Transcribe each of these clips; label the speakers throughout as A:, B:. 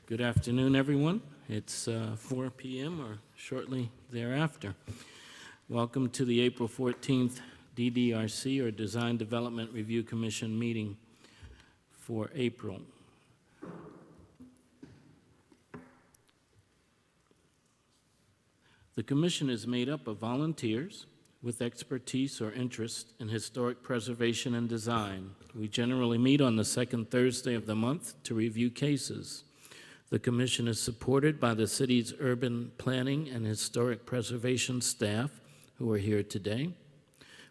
A: Good afternoon, everyone. It's 4 p.m. or shortly thereafter. Welcome to the April 14th DDRC, or Design Development Review Commission meeting for April. The commission is made up of volunteers with expertise or interest in historic preservation and design. We generally meet on the second Thursday of the month to review cases. The commission is supported by the city's urban planning and historic preservation staff who are here today.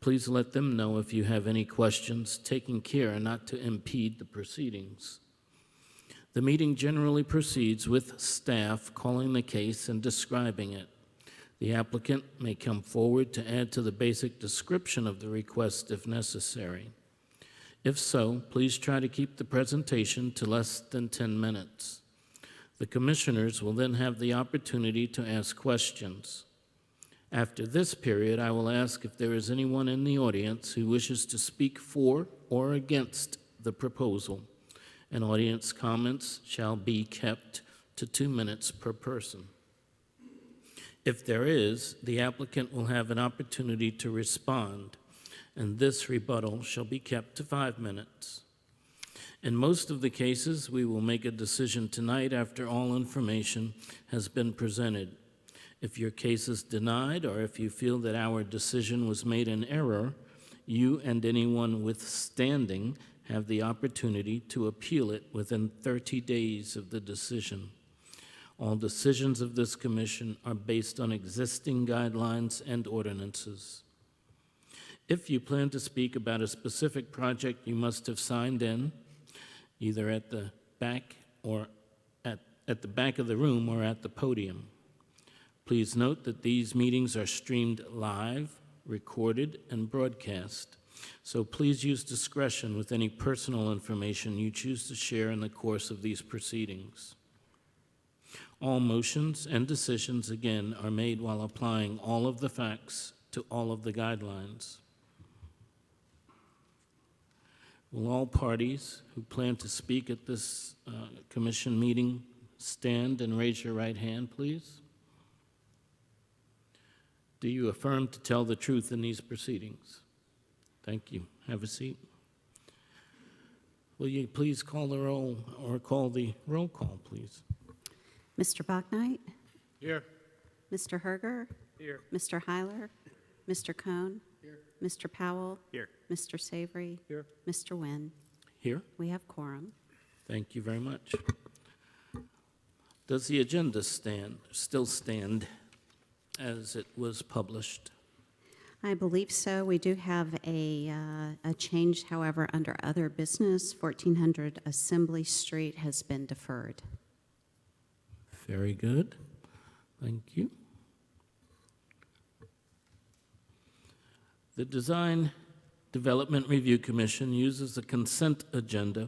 A: Please let them know if you have any questions, taking care not to impede the proceedings. The meeting generally proceeds with staff calling the case and describing it. The applicant may come forward to add to the basic description of the request if necessary. If so, please try to keep the presentation to less than 10 minutes. The commissioners will then have the opportunity to ask questions. After this period, I will ask if there is anyone in the audience who wishes to speak for or against the proposal, and audience comments shall be kept to 2 minutes per person. If there is, the applicant will have an opportunity to respond, and this rebuttal shall be kept to 5 minutes. In most of the cases, we will make a decision tonight after all information has been presented. If your case is denied, or if you feel that our decision was made in error, you and anyone withstanding have the opportunity to appeal it within 30 days of the decision. All decisions of this commission are based on existing guidelines and ordinances. If you plan to speak about a specific project, you must have signed in, either at the back or at the back of the room or at the podium. Please note that these meetings are streamed live, recorded, and broadcast. So please use discretion with any personal information you choose to share in the course of these proceedings. All motions and decisions, again, are made while applying all of the facts to all of the guidelines. Will all parties who plan to speak at this commission meeting stand and raise your right hand, please? Do you affirm to tell the truth in these proceedings? Thank you. Have a seat. Will you please call the roll, or call the roll call, please?
B: Mr. Bachnight?
C: Here.
B: Mr. Herger?
C: Here.
B: Mr. Heiler? Mr. Cohn?
C: Here.
B: Mr. Powell?
C: Here.
B: Mr. Savory?
C: Here.
B: Mr. Nguyen?
A: Here.
B: We have quorum.
A: Thank you very much. Does the agenda still stand as it was published?
B: I believe so. We do have a change, however, under other business. 1400 Assembly Street has been deferred.
A: Very good. Thank you. The Design Development Review Commission uses a consent agenda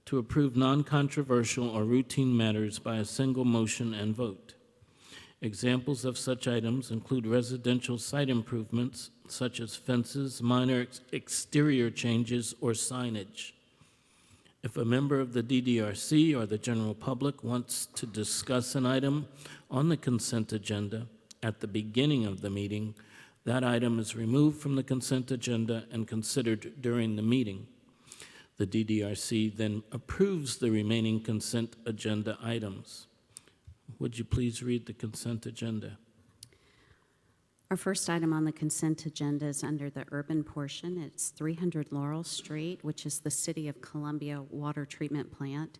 A: to approve non-controversial or routine matters by a single motion and vote. Examples of such items include residential site improvements, such as fences, minor exterior changes, or signage. If a member of the DDRC or the general public wants to discuss an item on the consent agenda at the beginning of the meeting, that item is removed from the consent agenda and considered during the meeting. The DDRC then approves the remaining consent agenda items. Would you please read the consent agenda?
B: Our first item on the consent agenda is under the urban portion. It's 300 Laurel Street, which is the City of Columbia water treatment plant.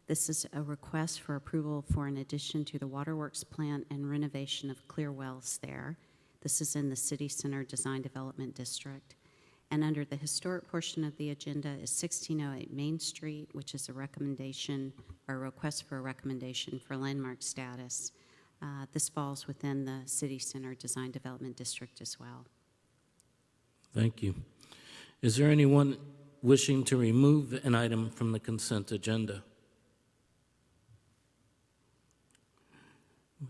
B: This is a request for approval for an addition to the waterworks plant and renovation of clear wells there. This is in the City Center Design Development District. And under the historic portion of the agenda is 1608 Main Street, which is a recommendation or a request for a recommendation for landmark status. This falls within the City Center Design Development District as well.
A: Thank you. Is there anyone wishing to remove an item from the consent agenda?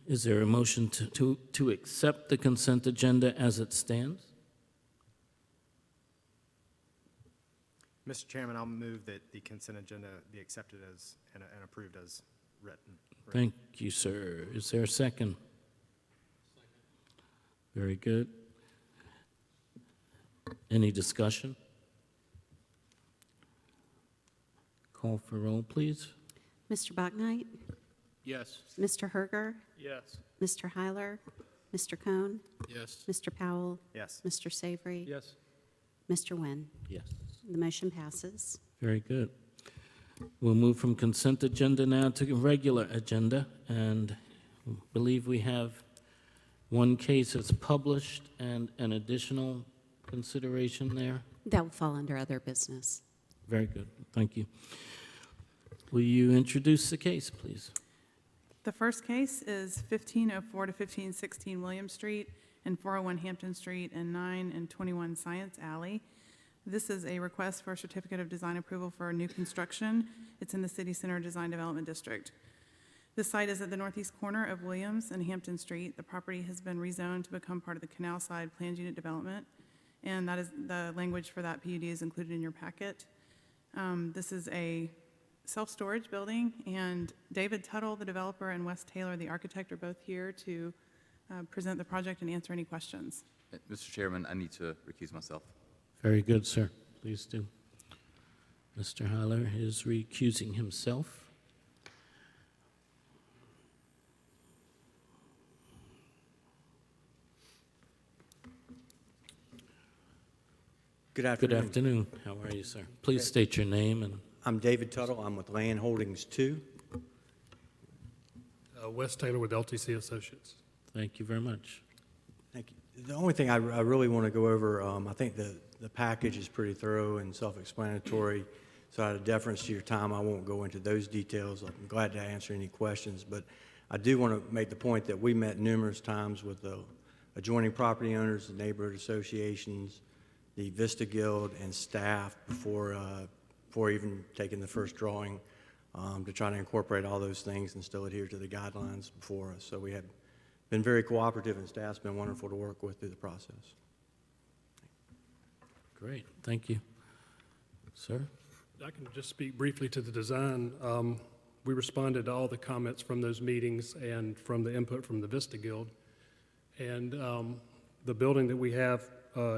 A: Is there a motion to accept the consent agenda as it stands?
C: Mr. Chairman, I'll move that the consent agenda be accepted as and approved as written.
A: Thank you, sir. Is there a second? Very good. Any discussion? Call for roll, please.
B: Mr. Bucknight,
C: Yes.
B: Mr. Herger,
C: Yes.
B: Mr. Hyler, Mr. Cohn,
C: Yes.
B: Mr. Powell,
C: Yes.
B: Mr. Savory,
C: Yes.
B: Mr. Nguyen.
A: Yes.
B: The motion passes.
A: Very good. We'll move from consent agenda now to regular agenda, and believe we have one case that's published and an additional consideration there.
B: That will fall under other business.
A: Very good, thank you. Will you introduce the case, please?
D: The first case is 1504 to 1516 William Street and 401 Hampton Street and 9 and 21 Science Alley. This is a request for a certificate of design approval for new construction. It's in the City Center Design Development District. This site is at the northeast corner of Williams and Hampton Street. The property has been rezoned to become part of the Canal Side Planned Unit Development, and that is, the language for that PUD is included in your packet. This is a self-storage building, and David Tuttle, the developer, and Wes Taylor, the architect, are both here to present the project and answer any questions.
E: Mr. Chairman, I need to recuse myself.
A: Very good, sir. Please do. Mr. Hyler is recusing himself.
F: Good
A: Good
F: afternoon.
A: afternoon. How are you, sir? Please state your name and
F: I'm David Tuttle. I'm with Land Holdings 2.
C: Wes Taylor with LTC Associates.
A: thank you very much.
F: Thank you. The only thing I really want to go over, I think the package is pretty thorough and self-explanatory, so out of deference to your time, I won't go into those details. I'm glad to answer any questions, but I do want to make the point that we met numerous times with the adjoining property owners, the neighborhood associations, the Vista Guild, and staff before even taking the first drawing, to try to incorporate all those things and still adhere to the guidelines before us. So we have been very cooperative, and staff's been wonderful to work with through the process.
A: Great, thank you. Sir?
C: I can just speak briefly to the design. We responded to all the comments from those meetings and from the input from the Vista Guild. And the building that we have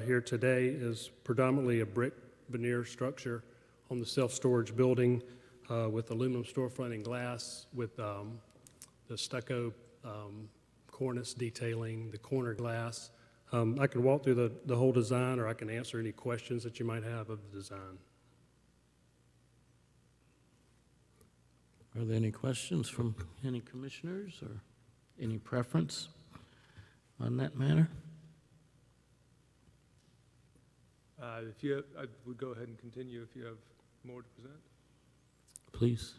C: here today is predominantly a brick veneer structure on the self-storage building with aluminum storefront and glass with the stucco cornice detailing, the corner glass. I can walk through the whole design, or I can answer any questions that you might have of the design.
A: Are there any questions from any commissioners or any preference on that matter?
G: If you, I would go ahead and continue if you have more to present.
A: Please.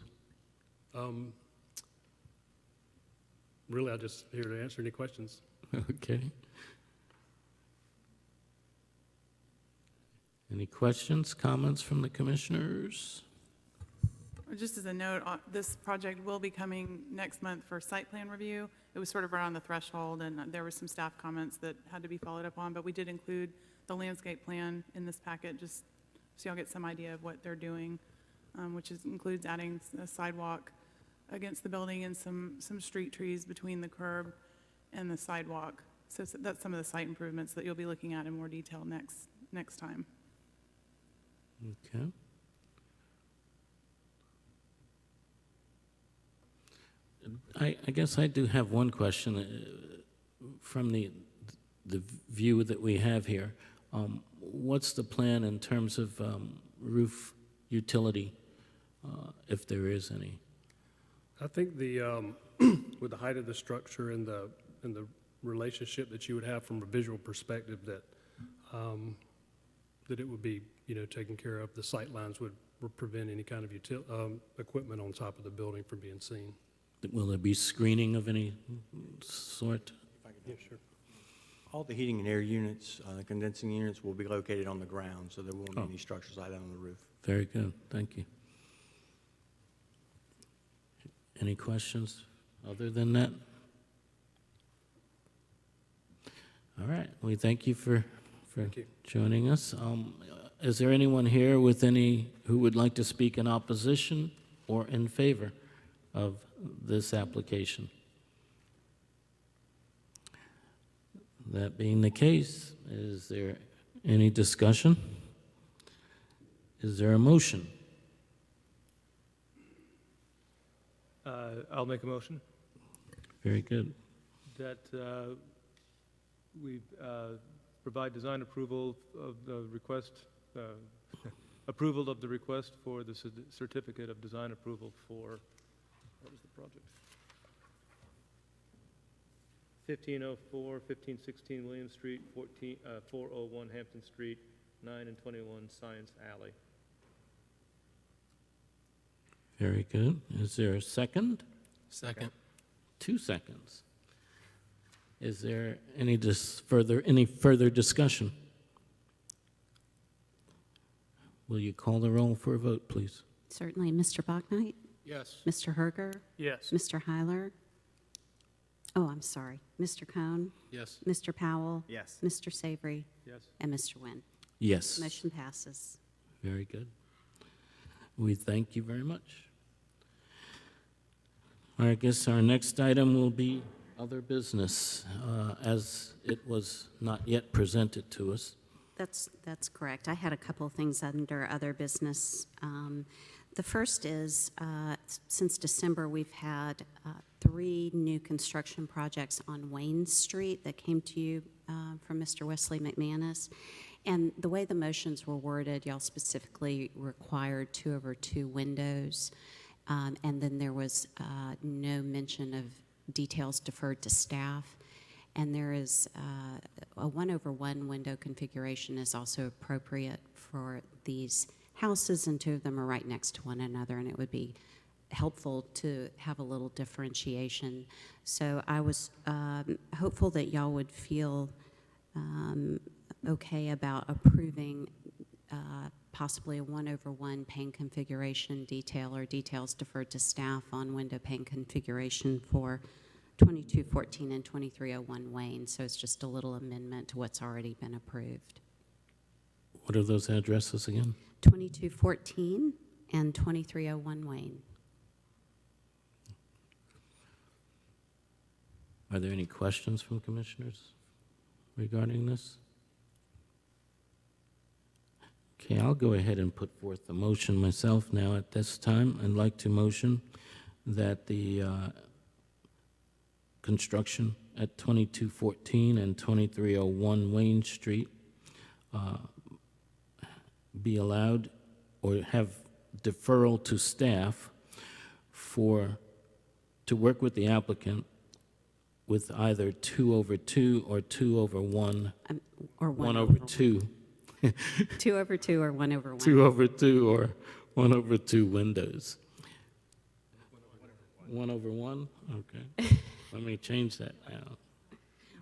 C: Really, I'm just here to answer any questions.
A: Okay. Any questions, comments from the commissioners?
D: Just as a note, this project will be coming next month for site plan review. It was sort of around the threshold, and there were some staff comments that had to be followed up on, but we did include the landscape plan in this packet, just so y'all get some idea of what they're doing, which includes adding a sidewalk against the building and some street trees between the curb and the sidewalk. So that's some of the site improvements that you'll be looking at in more detail next time.
A: Okay. I guess I do have one question from the view that we have here. What's the plan in terms of roof utility, if there is any?
C: I think the with the height of the structure and the relationship that you would have from a visual perspective, that that it would be, you know, taken care of. The sight lines would prevent any kind of equipment on top of the building from being seen.
A: Will there be screening of any sort?
C: Yeah, sure.
F: All the heating and air units, the condensing units will be located on the ground, so there won't be any structures like that on the roof.
A: Very good, thank you. Any questions other than that? All right, we thank you for
C: Thank you.
A: joining us. Is there anyone here with who would like to speak in opposition or in favor of this application? That being the case, is there any discussion? Is there a motion?
G: I'll make a motion
A: Very good.
G: that we provide design approval of the request, approval of the request for the certificate of design approval for, what was the project? 1504, 1516 William Street, 401 Hampton Street, 9 and 21 Science Alley.
A: Very good. Is there a second?
H: Second.
A: 2 seconds. Is there any further discussion? Will you call the roll for a vote, please?
B: Certainly, Mr. Bachnight,
H: Yes.
B: Mr. Herger,
G: Yes.
B: Mr. Heiler. Oh, I'm sorry, Mr. Cohn,
H: Yes.
B: Mr. Powell,
E: Yes.
B: Mr. Savory,
G: Yes.
B: and Mr. Nguyen.
A: Yes.
B: Motion passes.
A: Very good. We thank you very much. I guess our next item will be other business, as it was not yet presented to us.
B: That's correct. I had a couple of things under other business. The first is, since December, we've had 3 new construction projects on Wayne Street that came to you from Mr. Wesley McManus. And the way the motions were worded, y'all specifically required 2/2 windows. And then there was no mention of details deferred to staff. And there is a 1/1 window configuration is also appropriate for these houses, and 2 of them are right next to one another, and it would be helpful to have a little differentiation. So I was hopeful that y'all would feel okay about approving possibly a 1/1 pane configuration detail or details deferred to staff on window pane configuration for 2214 and 2301 Wayne. So it's just a little amendment to what's already been approved.
A: What are those addresses again?
B: 2214 and 2301 Wayne.
A: Are there any questions from commissioners regarding this? Okay, I'll go ahead and put forth the motion myself now at this time. I'd like to motion that the construction at 2214 and 2301 Wayne Street be allowed or have deferral to staff to work with the applicant with either 2/2 or 2/1,
B: Or
A: 1/2.
B: 2/2 or 1/1.
A: 2/2 or 1/2 windows. 1/1? Okay. Let me change that now.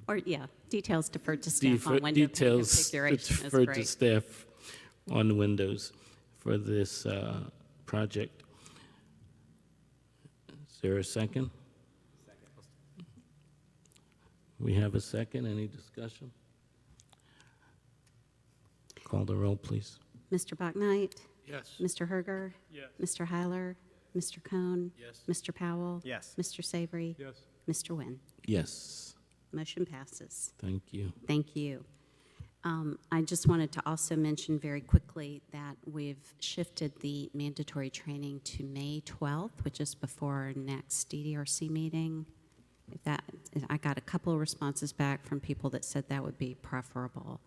B: Or, yeah, details deferred to staff on window pane
A: Details
B: configuration is
A: deferred to
B: great.
A: staff on windows for this project. Is there a second? We have a second. Any discussion? Call the roll, please.
B: Mr. Bachnight,
H: Yes.
B: Mr. Herger,
G: Yes.
B: Mr. Heiler, Mr. Cohn,
H: Yes.
B: Mr. Powell,
E: Yes.
B: Mr. Savory,
G: Yes.
B: Mr. Nguyen.
A: Yes.
B: Motion passes.
A: Thank you.
B: Thank you. I just wanted to also mention very quickly that we've shifted the mandatory training to May 12th, which is before our next DDRC meeting. I got a couple of responses back from people that said that would be preferable.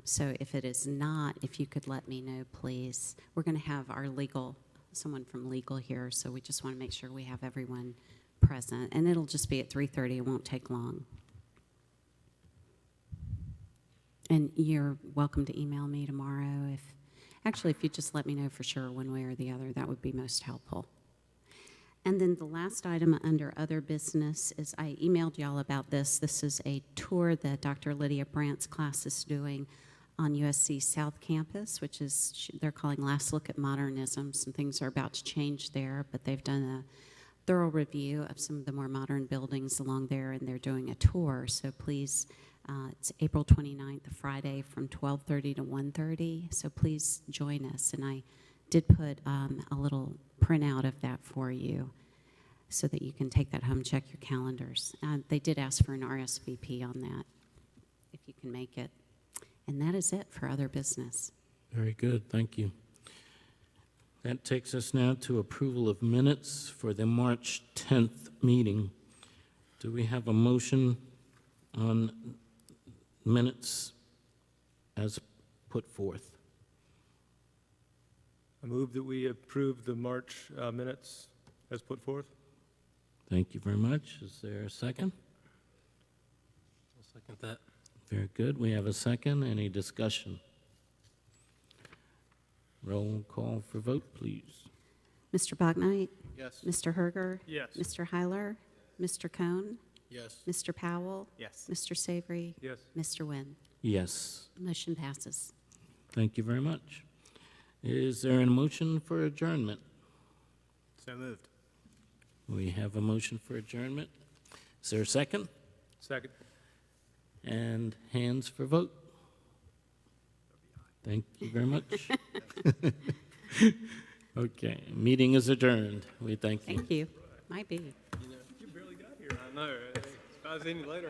B: So if it is not, if you could let me know, please. We're going to have someone from legal here, so we just want to make sure we have everyone present. And it'll just be at 3:30. It won't take long. And you're welcome to email me tomorrow. If you just let me know for sure one way or the other, that would be most helpful. And then the last item under other business is I emailed y'all about this. This is a tour that Dr. Lydia Brandt's class is doing on USC South Campus, which is, they're calling Last Look at Modernism. Some things are about to change there, but they've done a thorough review of some of the more modern buildings along there, and they're doing a tour. So please, it's April 29th, a Friday, from 12:30 to 1:30. So please join us. And I did put a little printout of that for you. so that you can take that home, check your calendars. They did ask for an RSVP on that, if you can make it. And that is it for other business.
A: Very good, thank you. That takes us now to approval of minutes for the March 10th meeting. Do we have a motion on minutes as put forth?
G: I move that we approve the March minutes as put forth.
A: Thank you very much. Is there a second?
H: I'll second that.
A: Very good. We have a second. Any discussion? Roll call for vote, please.
B: Mr. Bognight?
H: Yes.
B: Mr. Herger?
G: Yes.
B: Mr. Heiler? Mr. Cohn?
H: Yes.
B: Mr. Powell?
H: Yes.
B: Mr. Savory?
G: Yes.
B: Mr. Wynn?
A: Yes.
B: Motion passes.
A: Thank you very much. Is there a motion for adjournment?
H: So moved.
A: We have a motion for adjournment. Is there a second?
G: Second.
A: And hands for vote. Thank you very much. Okay, meeting is adjourned. We thank you.
B: Thank you. Might be.
G: You barely got here. I know. If I was any later,